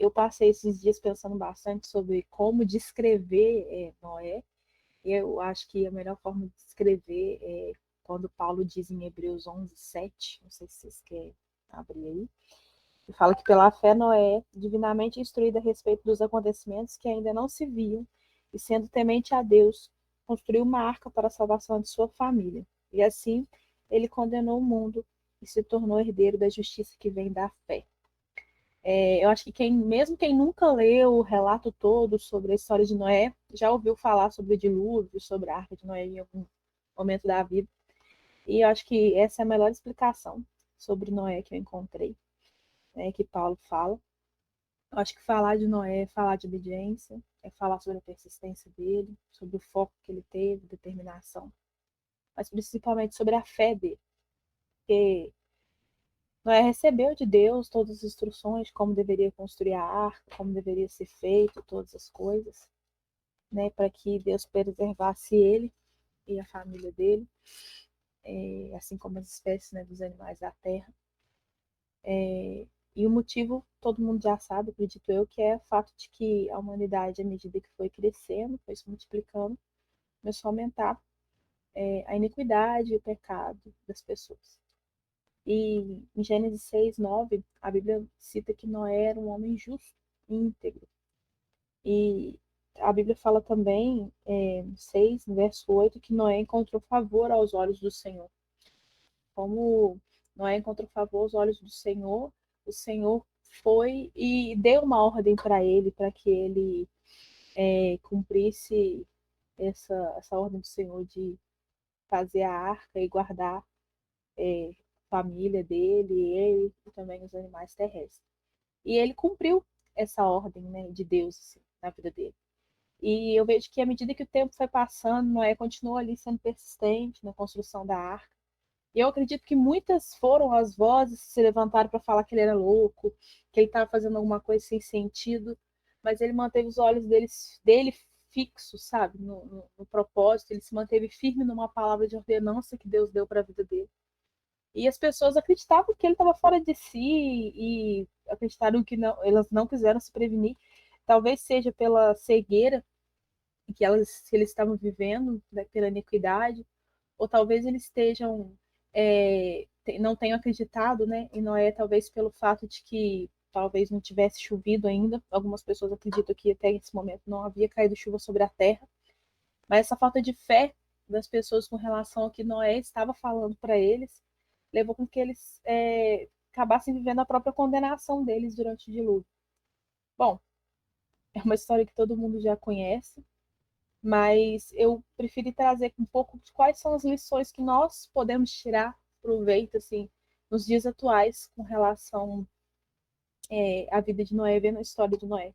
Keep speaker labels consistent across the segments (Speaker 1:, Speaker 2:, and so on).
Speaker 1: eu passei esses dias pensando bastante sobre como descrever Noé. Eu acho que a melhor forma de descrever é quando Paulo diz em Hebreus 11:7, não sei se vocês querem abrir aí, e fala que pela fé Noé, divinamente instruído a respeito dos acontecimentos que ainda não se viam, e sendo temente a Deus, construiu uma arca para a salvação de sua família. E assim ele condenou o mundo e se tornou herdeiro da justiça que vem da fé. Eu acho que mesmo quem nunca leu o relato todo sobre a história de Noé, já ouviu falar sobre o dilúvio, sobre a arca de Noé em algum momento da vida. E eu acho que essa é a melhor explicação sobre Noé que eu encontrei, né, que Paulo fala. Eu acho que falar de Noé é falar de obediência, é falar sobre a persistência dele, sobre o foco que ele teve, determinação, mas principalmente sobre a fé dele. Porque Noé recebeu de Deus todas as instruções de como deveria construir a arca, como deveria ser feito, todas as coisas, né, para que Deus preservasse ele e a família dele, assim como as espécies, né, dos animais da terra. E o motivo todo mundo já sabe, acredito eu, que é o fato de que a humanidade, à medida que foi crescendo, foi se multiplicando, começou a aumentar a iniquidade e o pecado das pessoas. E em Gênesis 6:9, a Bíblia cita que Noé era um homem justo e íntegro. E a Bíblia fala também, 6, no verso 8, que Noé encontrou favor aos olhos do Senhor. Como Noé encontrou favor aos olhos do Senhor, o Senhor foi e deu uma ordem para ele, para que ele cumprisse essa ordem do Senhor de fazer a arca e guardar a família dele, ele e também os animais terrestres. E ele cumpriu essa ordem, né, de Deus assim, na vida dele. E eu vejo que à medida que o tempo foi passando, Noé continuou ali sendo persistente na construção da arca. E eu acredito que muitas foram as vozes que se levantaram para falar que ele era louco, que ele estava fazendo alguma coisa sem sentido, mas ele manteve os olhos dele fixos, sabe, no propósito, ele se manteve firme numa palavra de ordenança que Deus deu para a vida dele. E as pessoas acreditavam que ele estava fora de si e acreditaram que não, elas não quiseram se prevenir. Talvez seja pela cegueira que eles estavam vivendo, né, pela iniquidade, ou talvez eles estejam não tenham acreditado, né, em Noé, talvez pelo fato de que talvez não tivesse chovido ainda. Algumas pessoas acreditam que até esse momento não havia caído chuva sobre a terra, mas essa falta de fé das pessoas com relação ao que Noé estava falando para eles levou com que eles acabassem vivendo a própria condenação deles durante o dilúvio. Bom, é uma história que todo mundo já conhece, mas eu preferi trazer um pouco de quais são as lições que nós podemos tirar proveito assim nos dias atuais com relação à vida de Noé, vendo a história de Noé.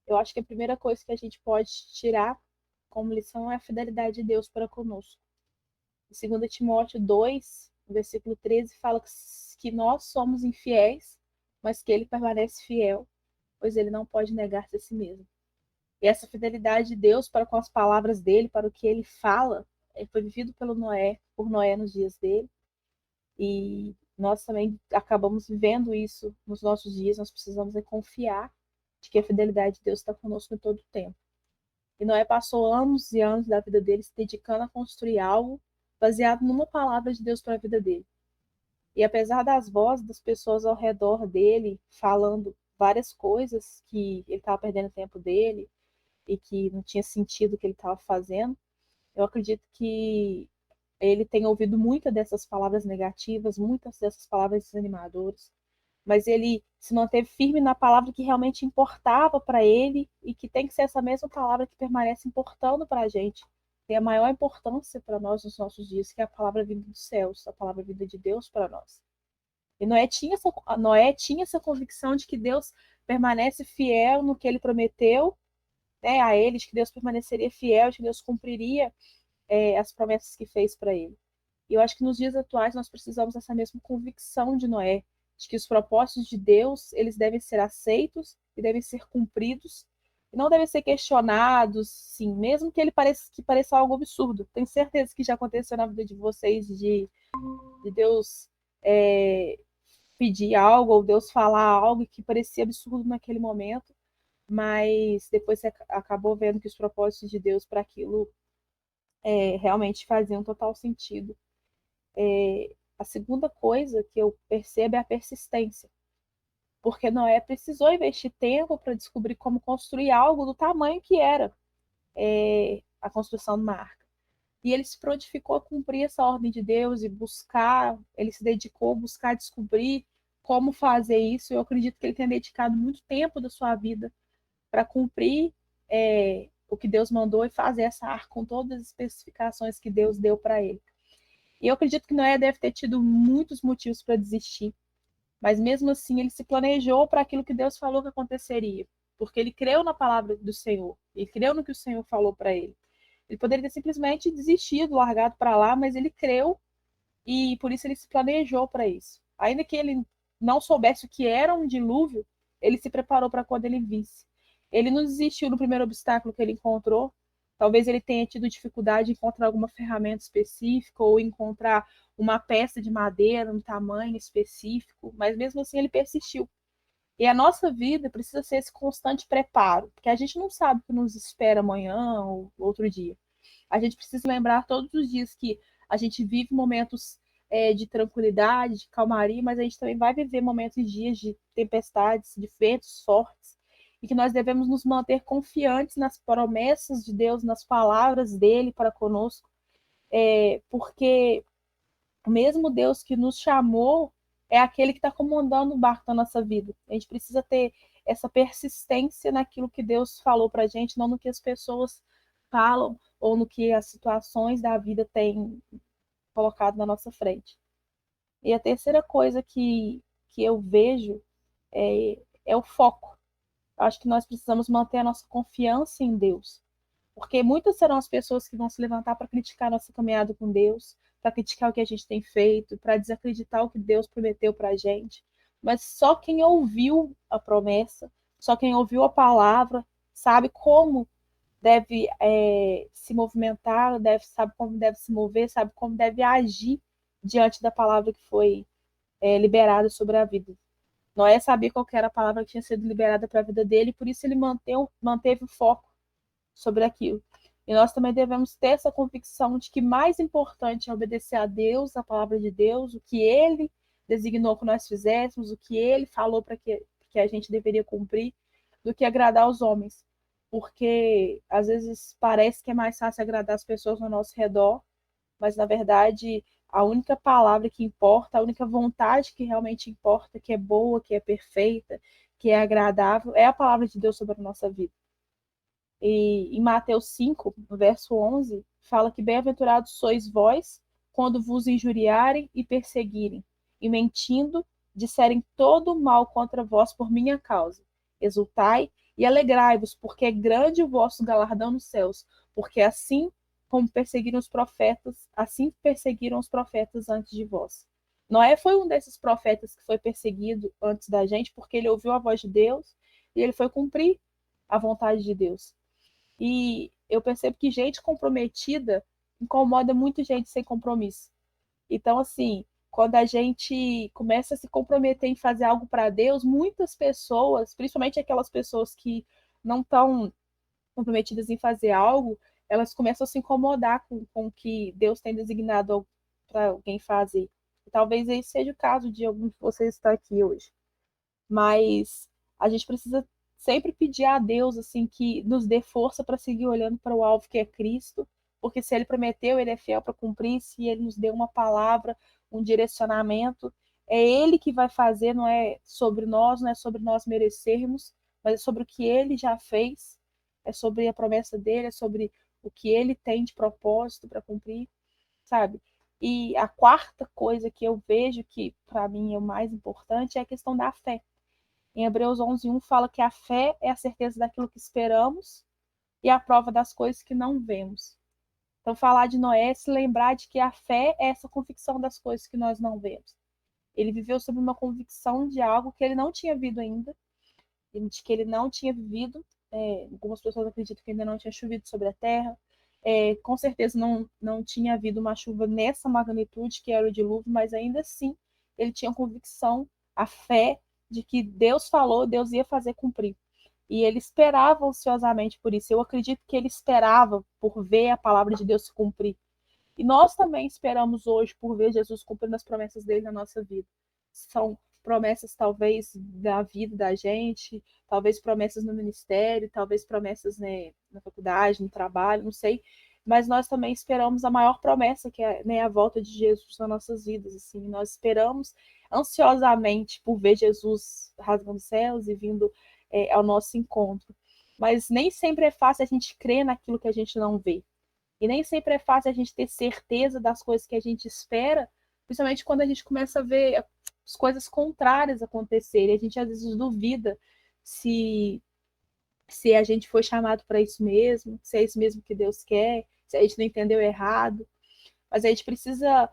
Speaker 1: Eu acho que a primeira coisa que a gente pode tirar como lição é a fidelidade de Deus para conosco. Em 2 Timóteo 2, versículo 13, fala que nós somos infiéis, mas que ele permanece fiel, pois ele não pode negar-se a si mesmo. E essa fidelidade de Deus para com as palavras dele, para o que ele fala, foi vivido por Noé nos dias dele. E nós também acabamos vivendo isso nos nossos dias. Nós precisamos confiar de que a fidelidade de Deus está conosco em todo o tempo. E Noé passou anos e anos da vida dele se dedicando a construir algo baseado numa palavra de Deus para a vida dele. E apesar das vozes das pessoas ao redor dele falando várias coisas, que ele estava perdendo tempo dele e que não tinha sentido o que ele estava fazendo, eu acredito que ele tem ouvido muitas dessas palavras negativas, muitas dessas palavras desanimadoras, mas ele se manteve firme na palavra que realmente importava para ele e que tem que ser essa mesma palavra que permanece importando para a gente. Tem a maior importância para nós nos nossos dias, que é a palavra vinda dos céus, a palavra vinda de Deus para nós. E Noé tinha essa convicção de que Deus permanece fiel no que ele prometeu, né, a ele, de que Deus permaneceria fiel, de que Deus cumpriria as promessas que fez para ele. E eu acho que nos dias atuais nós precisamos dessa mesma convicção de Noé, de que os propósitos de Deus, eles devem ser aceitos e devem ser cumpridos, e não devem ser questionados, sim, mesmo que ele pareça algo absurdo. Tenho certeza que já aconteceu na vida de vocês de Deus pedir algo ou Deus falar algo que parecia absurdo naquele momento, mas depois você acabou vendo que os propósitos de Deus para aquilo realmente faziam total sentido. A segunda coisa que eu percebo é a persistência, porque Noé precisou investir tempo para descobrir como construir algo do tamanho que era a construção de uma arca. E ele se prontificou a cumprir essa ordem de Deus e buscar, ele se dedicou a buscar descobrir como fazer isso. Eu acredito que ele tenha dedicado muito tempo da sua vida para cumprir o que Deus mandou e fazer essa arca com todas as especificações que Deus deu para ele. E eu acredito que Noé deve ter tido muitos motivos para desistir, mas mesmo assim ele se planejou para aquilo que Deus falou que aconteceria, porque ele creu na palavra do Senhor, ele creu no que o Senhor falou para ele. Ele poderia ter simplesmente desistido, largado para lá, mas ele creu e por isso ele se planejou para isso. Ainda que ele não soubesse o que era um dilúvio, ele se preparou para quando ele visse. Ele não desistiu no primeiro obstáculo que ele encontrou. Talvez ele tenha tido dificuldade em encontrar alguma ferramenta específica ou encontrar uma peça de madeira, um tamanho específico, mas mesmo assim ele persistiu. E a nossa vida precisa ser esse constante preparo, porque a gente não sabe o que nos espera amanhã ou outro dia. A gente precisa lembrar todos os dias que a gente vive momentos de tranquilidade, de calmaria, mas a gente também vai viver momentos e dias de tempestades, de ventos fortes, e que nós devemos nos manter confiantes nas promessas de Deus, nas palavras dele para conosco, porque o mesmo Deus que nos chamou é aquele que está comandando o barco da nossa vida. A gente precisa ter essa persistência naquilo que Deus falou para a gente, não no que as pessoas falam ou no que as situações da vida têm colocado na nossa frente. E a terceira coisa que eu vejo é o foco. Eu acho que nós precisamos manter a nossa confiança em Deus. Porque muitas serão as pessoas que vão se levantar para criticar a nossa caminhada com Deus, para criticar o que a gente tem feito, para desacreditar o que Deus prometeu para a gente. Mas só quem ouviu a promessa, só quem ouviu a palavra, sabe como deve se movimentar, sabe como deve se mover, sabe como deve agir diante da palavra que foi liberada sobre a vida. Noé sabia qual era a palavra que tinha sido liberada para a vida dele, por isso ele manteve o foco sobre aquilo. E nós também devemos ter essa convicção de que mais importante é obedecer a Deus, a palavra de Deus, o que Ele designou que nós fizéssemos, o que Ele falou para que a gente deveria cumprir, do que agradar os homens. Porque às vezes parece que é mais fácil agradar as pessoas ao nosso redor, mas na verdade a única palavra que importa, a única vontade que realmente importa, que é boa, que é perfeita, que é agradável, é a palavra de Deus sobre a nossa vida. E em Mateus 5, no verso 11, fala que bem-aventurados sois vós quando vos injuriarem e perseguirem, e mentindo, disserem todo o mal contra vós por minha causa. Exultai e alegrai-vos, porque é grande o vosso galardão nos céus, porque assim como perseguiram os profetas, assim perseguiram os profetas antes de vós. Noé foi um desses profetas que foi perseguido antes da gente, porque ele ouviu a voz de Deus e ele foi cumprir a vontade de Deus. E eu percebo que gente comprometida incomoda muito gente sem compromisso. Então, assim, quando a gente começa a se comprometer em fazer algo para Deus, muitas pessoas, principalmente aquelas pessoas que não estão comprometidas em fazer algo, elas começam a se incomodar com o que Deus tem designado para alguém fazer. E talvez esse seja o caso de algum de vocês estar aqui hoje. Mas a gente precisa sempre pedir a Deus assim que nos dê força para seguir olhando para o alvo que é Cristo, porque se ele prometeu, ele é fiel para cumprir, se ele nos deu uma palavra, um direcionamento, é ele que vai fazer, não é sobre nós, não é sobre nós merecermos, mas é sobre o que ele já fez, é sobre a promessa dele, é sobre o que ele tem de propósito para cumprir, sabe? E a quarta coisa que eu vejo que para mim é o mais importante é a questão da fé. Em Hebreus 11:1 fala que a fé é a certeza daquilo que esperamos e a prova das coisas que não vemos. Então, falar de Noé é se lembrar de que a fé é essa convicção das coisas que nós não vemos. Ele viveu sob uma convicção de algo que ele não tinha visto ainda, de que ele não tinha vivido. Algumas pessoas acreditam que ainda não tinha chovido sobre a terra. Com certeza não tinha havido uma chuva nessa magnitude que era o dilúvio, mas ainda assim ele tinha convicção a fé de que Deus falou, Deus ia fazer cumprir. E ele esperava ansiosamente por isso. Eu acredito que ele esperava por ver a palavra de Deus se cumprir. E nós também esperamos hoje por ver Jesus cumprindo as promessas dele na nossa vida. São promessas, talvez, da vida da gente, talvez promessas no ministério, talvez promessas, né, na faculdade, no trabalho, não sei. Mas nós também esperamos a maior promessa, que é, né, a volta de Jesus nas nossas vidas. Assim. Nós esperamos ansiosamente por ver Jesus rasgando os céus e vindo ao nosso encontro. Mas nem sempre é fácil a gente crer naquilo que a gente não vê. E nem sempre é fácil a gente ter certeza das coisas que a gente espera, principalmente quando a gente começa a ver as coisas contrárias acontecerem. A gente às vezes duvida se, se a gente foi chamado para isso mesmo, se é isso mesmo que Deus quer, se a gente não entendeu errado. Mas a gente precisa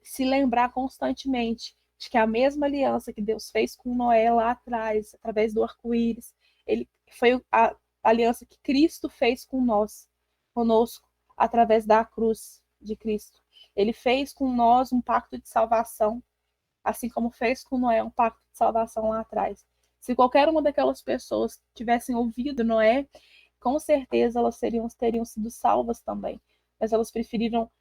Speaker 1: se lembrar constantemente de que a mesma aliança que Deus fez com Noé lá atrás, através do arco-íris, ele foi a aliança que Cristo fez com nós, conosco, através da cruz de Cristo. Ele fez com nós um pacto de salvação, assim como fez com Noé um pacto de salvação lá atrás. Se qualquer uma daquelas pessoas tivessem ouvido Noé, com certeza elas teriam sido salvas também. Mas elas preferiram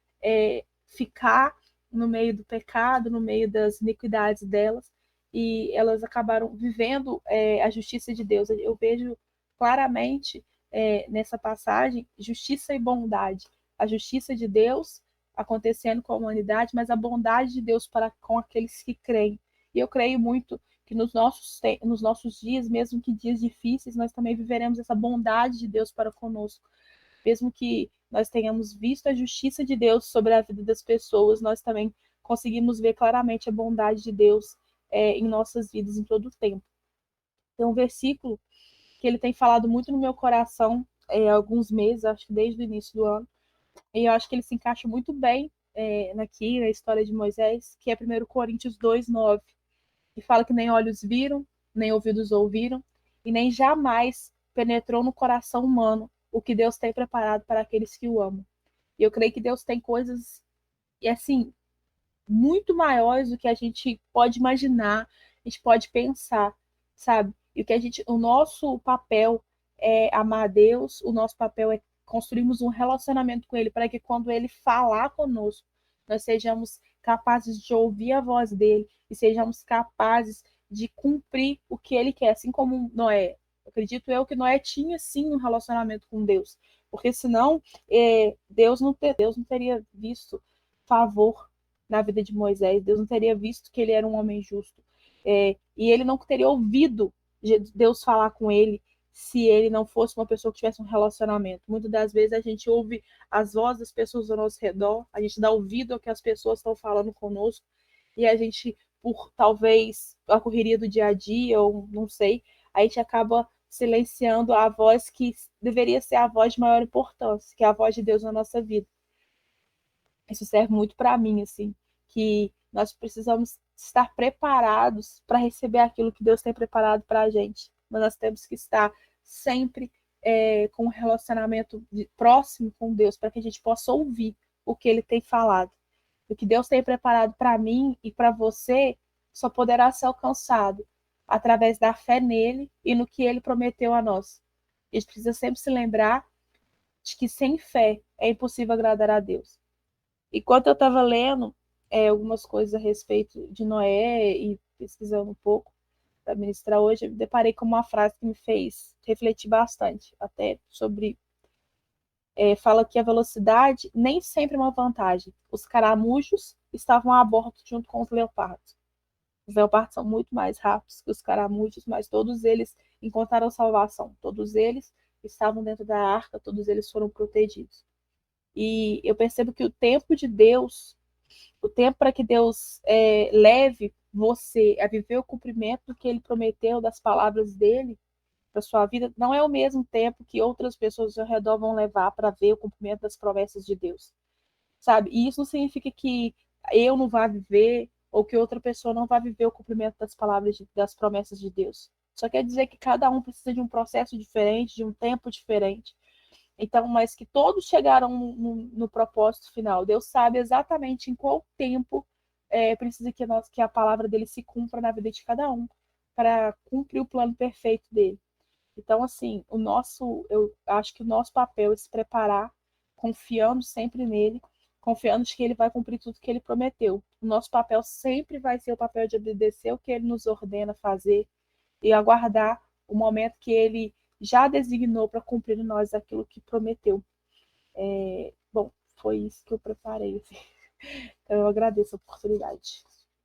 Speaker 1: ficar no meio do pecado, no meio das iniquidades delas, e elas acabaram vivendo a justiça de Deus. Eu vejo claramente nessa passagem justiça e bondade. A justiça de Deus acontecendo com a humanidade, mas a bondade de Deus para com aqueles que creem. E eu creio muito que nos nossos dias, mesmo que dias difíceis, nós também viveremos essa bondade de Deus para conosco. Mesmo que nós tenhamos visto a justiça de Deus sobre a vida das pessoas, nós também conseguimos ver claramente a bondade de Deus em nossas vidas em todo o tempo. Tem um versículo que ele tem falado muito no meu coração há alguns meses, acho que desde o início do ano, e eu acho que ele se encaixa muito bem aqui na história de Moisés, que é 1 Coríntios 2:9, que fala que nem olhos viram, nem ouvidos ouviram, e nem jamais penetrou no coração humano o que Deus tem preparado para aqueles que o amam. E eu creio que Deus tem coisas, e assim, muito maiores do que a gente pode imaginar, a gente pode pensar, sabe? E o nosso papel é amar a Deus, o nosso papel é construirmos um relacionamento com Ele, para que quando Ele falar conosco, nós sejamos capazes de ouvir a voz dele e sejamos capazes de cumprir o que Ele quer, assim como Noé. Acredito eu que Noé tinha sim um relacionamento com Deus, porque senão Deus não teria visto favor na vida de Moisés, Deus não teria visto que ele era um homem justo. E ele não teria ouvido Deus falar com ele se ele não fosse uma pessoa que tivesse um relacionamento. Muitas das vezes a gente ouve as vozes das pessoas ao nosso redor, a gente dá ouvido ao que as pessoas estão falando conosco, e a gente, por talvez a correria do dia a dia, ou não sei, a gente acaba silenciando a voz que deveria ser a voz de maior importância, que é a voz de Deus na nossa vida. Isso serve muito para mim, assim, que nós precisamos estar preparados para receber aquilo que Deus tem preparado para a gente. Mas nós temos que estar sempre com um relacionamento próximo com Deus, para que a gente possa ouvir o que Ele tem falado. O que Deus tem preparado para mim e para você só poderá ser alcançado através da fé nele e no que Ele prometeu a nós. A gente precisa sempre se lembrar de que sem fé é impossível agradar a Deus. Enquanto eu estava lendo algumas coisas a respeito de Noé e pesquisando um pouco para ministrar hoje, eu me deparei com uma frase que me fez refletir bastante, até sobre. Fala que a velocidade nem sempre é uma vantagem. Os caramujos estavam a bordo junto com os leopardos. Os leopardos são muito mais rápidos que os caramujos, mas todos eles encontraram salvação. Todos eles estavam dentro da arca, todos eles foram protegidos. E eu percebo que o tempo de Deus, o tempo para que Deus leve você a viver o cumprimento do que Ele prometeu, das palavras dele para sua vida, não é o mesmo tempo que outras pessoas ao redor vão levar para ver o cumprimento das promessas de Deus, sabe? E isso não significa que eu não vá viver ou que outra pessoa não vá viver o cumprimento das palavras, das promessas de Deus. Só quer dizer que cada um precisa de um processo diferente, de um tempo diferente. Então, mas que todos chegaram no propósito final. Deus sabe exatamente em qual tempo precisa que a palavra dele se cumpra na vida de cada um, para cumprir o plano perfeito dele. Então, assim, eu acho que o nosso papel é se preparar, confiando sempre nele, confiando que ele vai cumprir tudo que ele prometeu. O nosso papel sempre vai ser o papel de obedecer o que ele nos ordena fazer e aguardar o momento que ele já designou para cumprir em nós aquilo que prometeu. Bom, foi isso que eu preparei. Assim. Então, eu agradeço a oportunidade.